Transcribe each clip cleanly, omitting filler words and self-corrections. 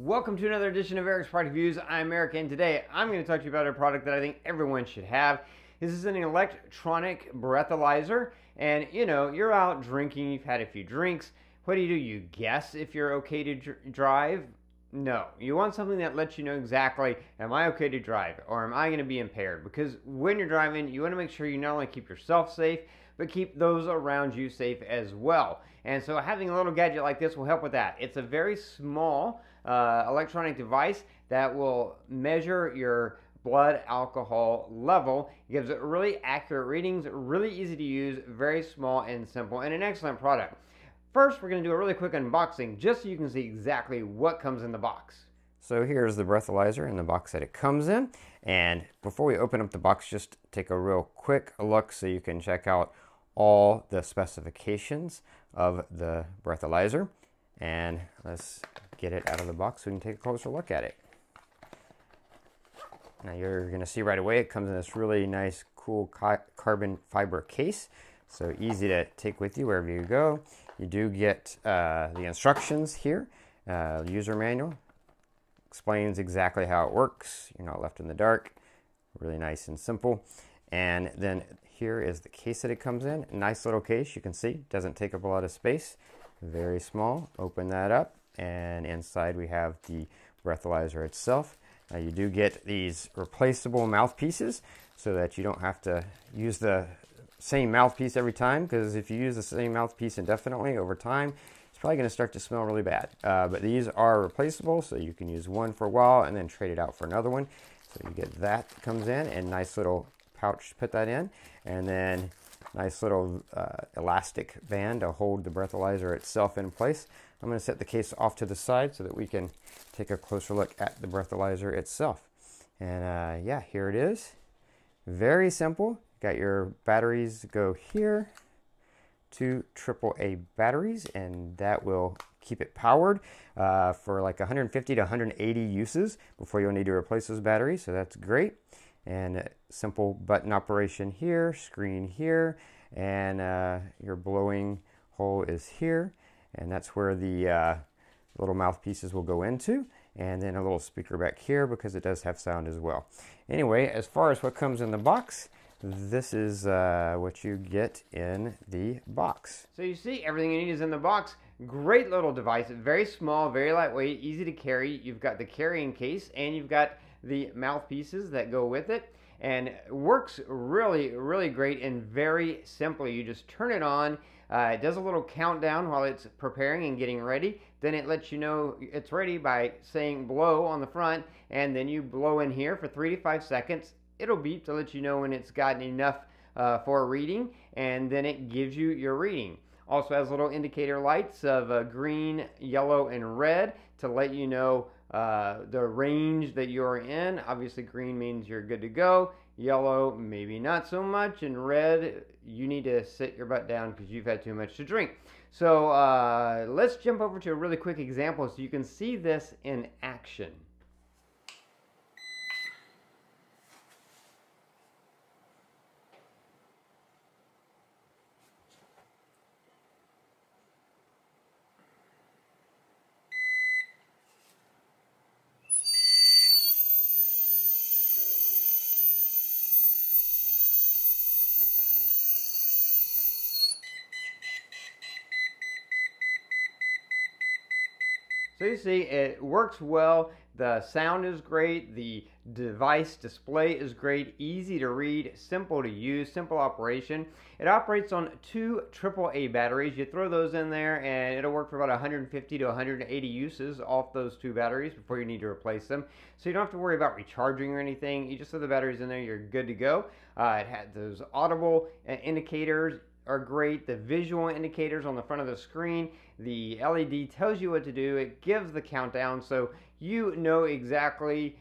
Welcome to another edition of Eric's Product Reviews. I'm Eric, and today I'm going to talk to you about a product that I think everyone should have. This is an electronic breathalyzer, and you're out drinking, you've had a few drinks. What do? You guess if you're okay to drive? No. You want something that lets you know exactly, am I okay to drive, or am I going to be impaired? Because when you're driving, you want to make sure you not only keep yourself safe, but keep those around you safe as well. And so having a little gadget like this will help with that. It's a very small electronic device that will measure your blood alcohol level. It gives it really accurate readings, really easy to use, very small and simple, and an excellent product. First, we're going to do a really quick unboxing just so you can see exactly what comes in the box. So here's the breathalyzer in the box that it comes in. And before we open up the box, just take a real quick look so you can check out all the specifications of the breathalyzer. And let's get it out of the box so we can take a closer look at it. Now you're going to see right away it comes in this really nice, cool carbon fiber case. So easy to take with you wherever you go. You do get the instructions here. User manual explains exactly how it works. You're not left in the dark. Really nice and simple. And then here is the case that it comes in. A nice little case, you can see. Doesn't take up a lot of space. Very small. Open that up, and inside we have the breathalyzer itself. Now you do get these replaceable mouthpieces so that you don't have to use the same mouthpiece every time, because if you use the same mouthpiece indefinitely over time, it's probably going to start to smell really bad. But these are replaceable, so you can use one for a while and then trade it out for another one. So you get that comes in, and nice little pouch to put that in, and then nice little elastic band to hold the breathalyzer itself in place. I'm going to set the case off to the side so that we can take a closer look at the breathalyzer itself. And yeah, here it is. Very simple. Got your batteries go here, 2 AAA batteries, and that will keep it powered for like 150 to 180 uses before you'll need to replace those batteries, so that's great. And simple button operation here, screen here, and your blowing hole is here, and that's where the little mouthpieces will go into, and then a little speaker back here because it does have sound as well. Anyway, as far as what comes in the box, this is what you get in the box. So you see, everything you need is in the box. Great little device, very small, very lightweight, easy to carry. You've got the carrying case, and you've got the mouthpieces that go with it, and it works really, really great and very simply. You just turn it on. It does a little countdown while it's preparing and getting ready. Then it lets you know it's ready by saying blow on the front, and then you blow in here for 3 to 5 seconds. It'll beep to let you know when it's gotten enough for a reading, and then it gives you your reading. Also has little indicator lights of green, yellow, and red to let you know the range that you're in. Obviously green means you're good to go, yellow maybe not so much, and red you need to sit your butt down because you've had too much to drink. So let's jump over to a really quick example so you can see this in action. So you see, it works well. The sound is great. The device display is great. Easy to read, simple to use, simple operation. It operates on 2 AAA batteries. You throw those in there, and it'll work for about 150 to 180 uses off those 2 batteries before you need to replace them. So you don't have to worry about recharging or anything. You just throw the batteries in there, you're good to go. It had those audible indicators are great. The visual indicators on the front of the screen, the LED tells you what to do. It gives the countdown, so you know exactly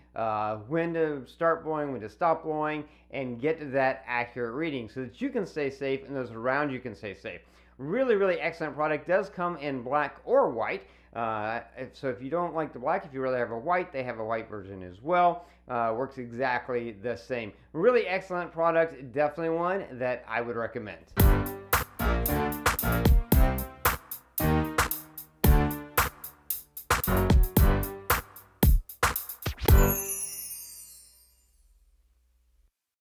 when to start blowing, when to stop blowing, and get to that accurate reading so that you can stay safe and those around you can stay safe. Really, really excellent product. Does come in black or white. So if you don't like the black, if you rather have a white, they have a white version as well. Works exactly the same. Really excellent product. Definitely one that I would recommend.